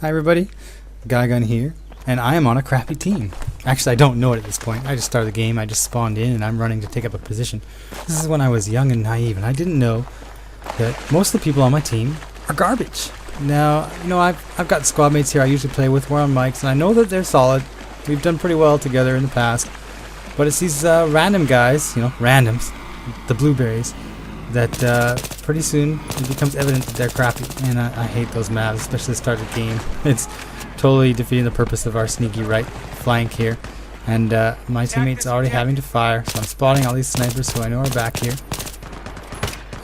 Hi everybody, Gun here, and I am on a crappy team. Actually, I don't know it at this point. I just started the game, I just spawned in, and I'm running to take up a position. This is when I was young and naive, and I didn't know that most of the people on my team are garbage. Now, you know, I've got squad mates here I usually play with. We're on mics, and I know that they're solid. We've done pretty well together in the past. But it's these random guys, you know, randoms, the blueberries, that pretty soon it becomes evident that they're crappy, and I hate those maps, especially the start of the game. It's totally defeating the purpose of our sneaky right flank here, and my teammates already having to fire, so I'm spotting all these snipers who I know are back here,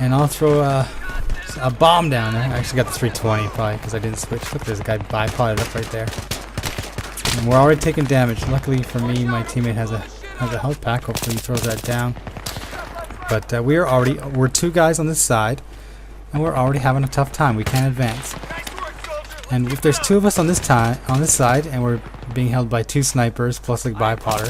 and I'll throw a bomb down there. I actually got the 320 probably because I didn't switch. Look, there's a guy bipoded up right there, and we're already taking damage. Luckily for me, my teammate has a health pack. Hopefully he throws that down. But we're two guys on this side, and we're already having a tough time. We can't advance. And if there's two of us on this side, and we're being held by two snipers plus a bipodder,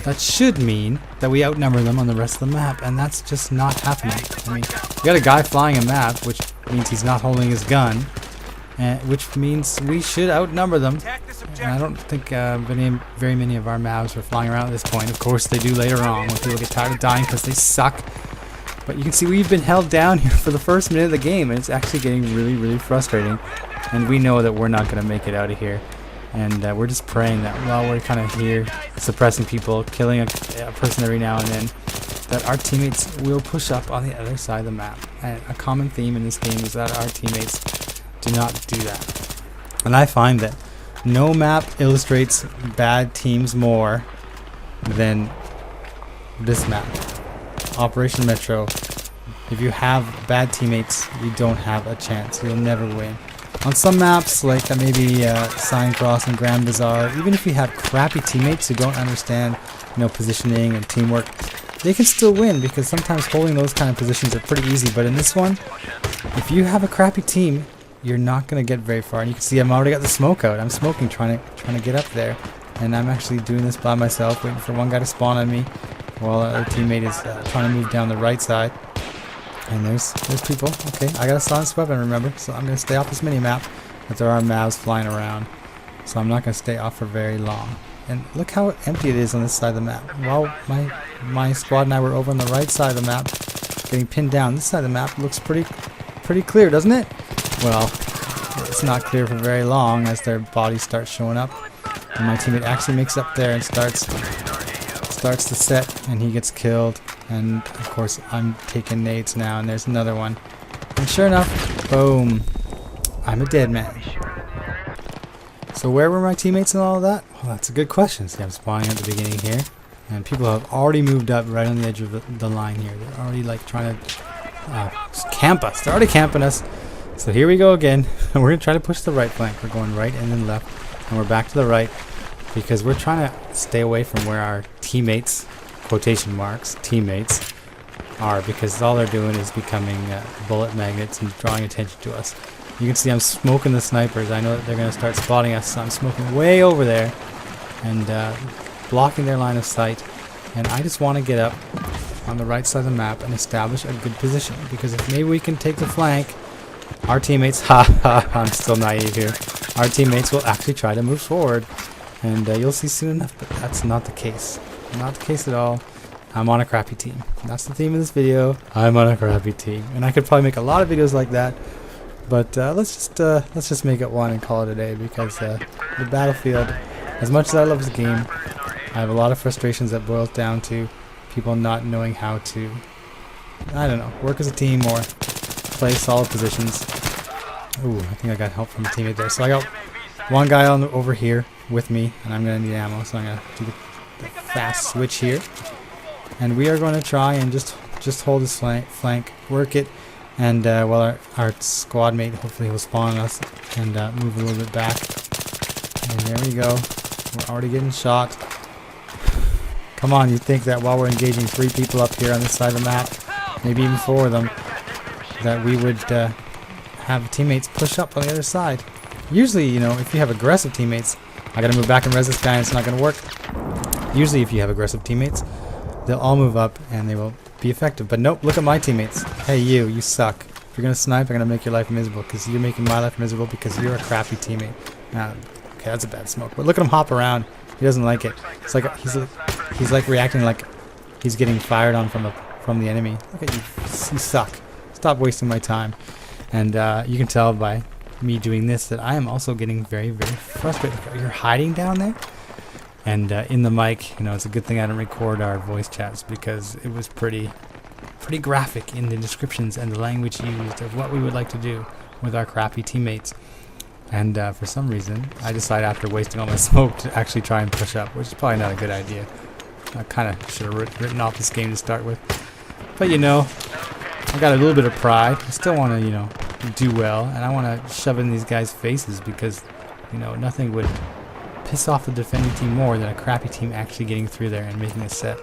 that should mean that we outnumber them on the rest of the map, and that's just not happening. I mean, we got a guy flying a map, which means he's not holding his gun, which means we should outnumber them. And I don't think very many of our mavs are flying around at this point. Of course they do later on when people get tired of dying because they suck. But you can see we've been held down here for the first minute of the game, and it's actually getting really, really frustrating. And we know that we're not going to make it out of here. And we're just praying that while we're kind of here suppressing people, killing a person every now and then, that our teammates will push up on the other side of the map. And a common theme in this game is that our teammates do not do that. And I find that no map illustrates bad teams more than this map. Operation Metro. If you have bad teammates, you don't have a chance. You'll never win. On some maps, like maybe Sign Cross and Grand Bazaar, even if you have crappy teammates who don't understand, you know, positioning and teamwork, they can still win because sometimes holding those kind of positions are pretty easy. But in this one, if you have a crappy team, you're not going to get very far. And you can see I'm already got the smoke out. I'm smoking, trying to get up there. And I'm actually doing this by myself, waiting for one guy to spawn on me while our teammate is trying to move down the right side. And there's people. Okay, I got a silenced weapon, remember, so I'm going to stay off this mini-map. But there are mavs flying around, so I'm not going to stay off for very long. And look how empty it is on this side of the map. While my squad and I were over on the right side of the map, getting pinned down, this side of the map looks pretty clear, doesn't it? Well, it's not clear for very long as their bodies start showing up. And my teammate actually makes up there and starts the set, and he gets killed. And of course, I'm taking nades now, and there's another one. And sure enough, boom, I'm a dead man. So where were my teammates and all of that? Well, that's a good question. See, I'm spawning at the beginning here, and people have already moved up right on the edge of the line here. They're already like trying to camp us. They're already camping us. So here we go again. We're going to try to push the right flank. We're going right and then left. And we're back to the right because we're trying to stay away from where our teammates, quotation marks, teammates, are, because all they're doing is becoming bullet magnets and drawing attention to us. You can see I'm smoking the snipers. I know that they're going to start spotting us, so I'm smoking way over there and blocking their line of sight. And I just want to get up on the right side of the map and establish a good position, because if maybe we can take the flank, our teammates, I'm still naive here, our teammates will actually try to move forward, and you'll see soon enough, but that's not the case. Not the case at all. I'm on a crappy team. That's the theme of this video. I'm on a crappy team. And I could probably make a lot of videos like that, but let's just make it one and call it a day, because the Battlefield, as much as I love this game, I have a lot of frustrations that boils down to people not knowing how to, I don't know, work as a team or play solid positions. Ooh, I think I got help from a teammate there. So I got one guy over here with me, and I'm going to need ammo, so I'm going to do the fast switch here. And we are going to try and just hold this flank, work it, and while our squad mate hopefully will spawn us and move a little bit back. And there we go. We're already getting shot. Come on, you'd think that while we're engaging 3 people up here on this side of the map, maybe even 4 of them, that we would have teammates push up on the other side. Usually, you know, if you have aggressive teammates, I gotta move back and res this guy and it's not gonna work. Usually if you have aggressive teammates, they'll all move up and they will be effective. But nope, look at my teammates. Hey, you suck. you're gonna snipe, I'm gonna make your life miserable because you're making my life miserable because you're a crappy teammate. Okay, that's a bad smoke. But look at him hop around. He doesn't like it. It's like he's like reacting like he's getting fired on from the enemy. Look at you. You suck. Stop wasting my time. And you can tell by me doing this that I am also getting very, very frustrated. You're hiding down there. And in the mic, you know, it's a good thing I didn't record our voice chats because it was pretty graphic in the descriptions and the language used of what we would like to do with our crappy teammates. And for some reason, I decided after wasting all my smoke to actually try and push up, which is probably not a good idea. I kind of should have written off this game to start with. But you know, I got a little bit of pride. I still want to, you know, do well, and I want to shove in these guys' faces because, you know, nothing would piss off the defending team more than a crappy team actually getting through there and making a set.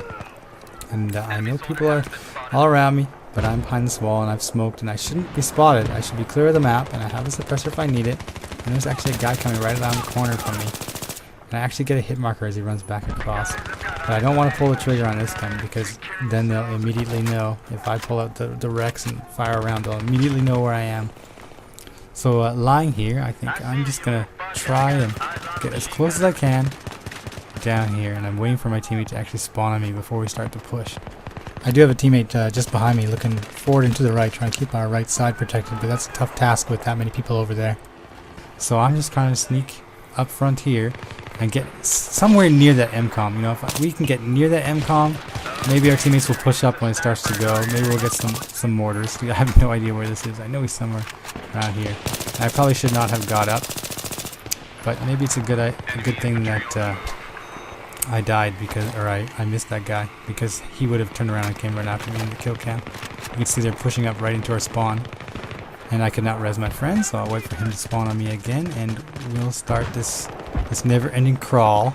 And I know people are all around me, but I'm behind this wall and I've smoked and I shouldn't be spotted. I should be clear of the map, and I have a suppressor if I need it. And there's actually a guy coming right around the corner from me. And I actually get a hit marker as he runs back across. But I don't want to pull the trigger on this gun because then they'll immediately know. If I pull out the Rex and fire around, they'll immediately know where I am. So lying here, I think I'm just going to try and get as close as I can down here. And I'm waiting for my teammate to actually spawn on me before we start to push. I do have a teammate just behind me looking forward and to the right, trying to keep our right side protected. But that's a tough task with that many people over there. So I'm just trying to sneak up front here and get somewhere near that MCOM. You know, if we can get near that MCOM, maybe our teammates will push up when it starts to go. Maybe we'll get some mortars. I have no idea where this is. I know he's somewhere around here. And I probably should not have got up, but maybe it's a good thing that I died because, or I missed that guy because he would have turned around and came right after me in the kill cam. You can see they're pushing up right into our spawn. And I could not res my friend, so I'll wait for him to spawn on me again, and we'll start this never-ending crawl,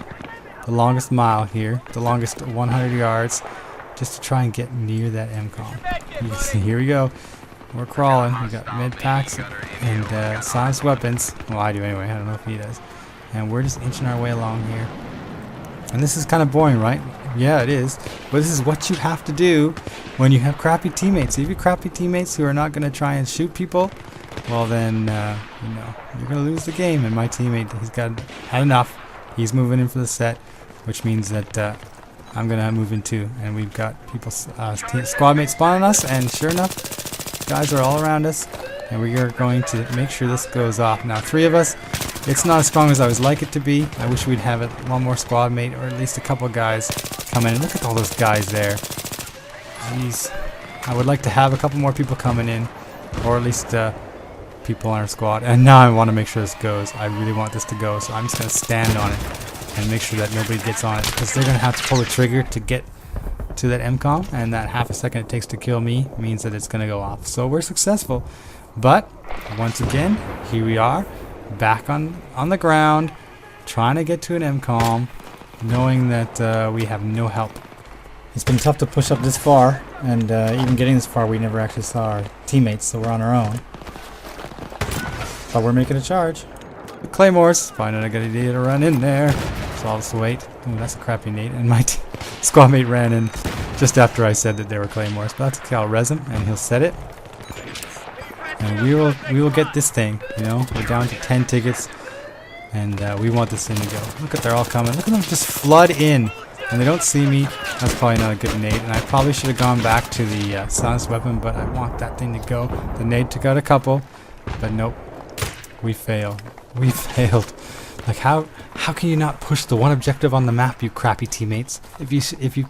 the longest mile here, the longest 100 yards, just to try and get near that MCOM. You can see, here we go. We're crawling. We got med packs and silenced weapons. Well, I do anyway. I don't know if he does. And we're just inching our way along here. And this is kind of boring, right? Yeah, it is. But this is what you have to do when you have crappy teammates. If you have crappy teammates who are not going to try and shoot people, well then, you know, you're going to lose the game. And my teammate, he's had enough. He's moving in for the set, which means that I'm going to move in too. And we've got people, squad mates spawning us, and sure enough, guys are all around us. And we are going to make sure this goes off. Now, 3 of us. It's not as strong as I would like it to be. I wish we'd have one more squad mate, or at least a couple guys come in. Look at all those guys there. Jeez. I would like to have a couple more people coming in, or at least people on our squad. And now I want to make sure this goes. I really want this to go, so I'm just going to stand on it and make sure that nobody gets on it, because they're going to have to pull the trigger to get to that MCOM, and that half a second it takes to kill me means that it's going to go off. So we're successful. But once again, here we are. Back on the ground, trying to get to an MCOM, knowing that we have no help. It's been tough to push up this far, and even getting this far, we never actually saw our teammates, so we're on our own. But we're making a charge. The Claymores, probably not a good idea to run in there. So I'll just wait. Ooh, that's a crappy nade, and my squad mate ran in just after I said that they were Claymores. But that's okay, I'll res him, and he'll set it. And we will get this thing, you know. We're down to 10 tickets, and we want this thing to go. Look at, they're all coming. Look at them just flood in, and they don't see me. That's probably not a good nade, and I probably should have gone back to the silenced weapon, but I want that thing to go. The nade took out a couple, but nope. We fail. We failed. Like, how can you not push the one objective on the map, you crappy teammates? If you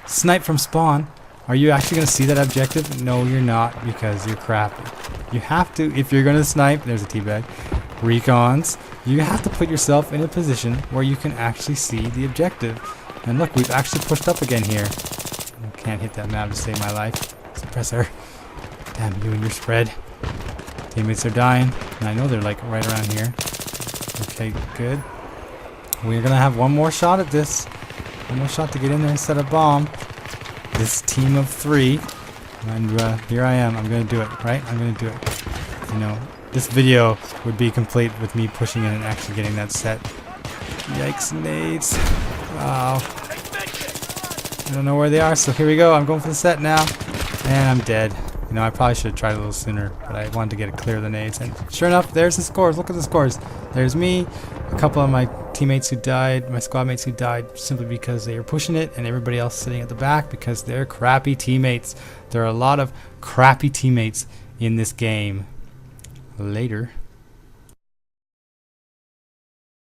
snipe from spawn, are you actually going to see that objective? No, you're not, because you're crappy. You have to, if you're going to snipe, there's a teabag, recons, you have to put yourself in a position where you can actually see the objective. And look, we've actually pushed up again here. I can't hit that map to save my life. Suppressor. Damn you and your spread. Teammates are dying. And I know they're like right around here. Okay, good. We're going to have one more shot at this. One more shot to get in there and set a bomb. This team of 3, and here I am. I'm gonna do it, right? I'm gonna do it. You know, this video would be complete with me pushing in and actually getting that set. Yikes, nades. Wow. I don't know where they are, so here we go. I'm going for the set now, and I'm dead. You know, I probably should have tried a little sooner, but I wanted to get it clear of the nades. And sure enough, there's the scores. Look at the scores. There's me, a couple of my teammates who died, my squad mates who died simply because they were pushing it, and everybody else sitting at the back because they're crappy teammates. There are a lot of crappy teammates in this game. Later.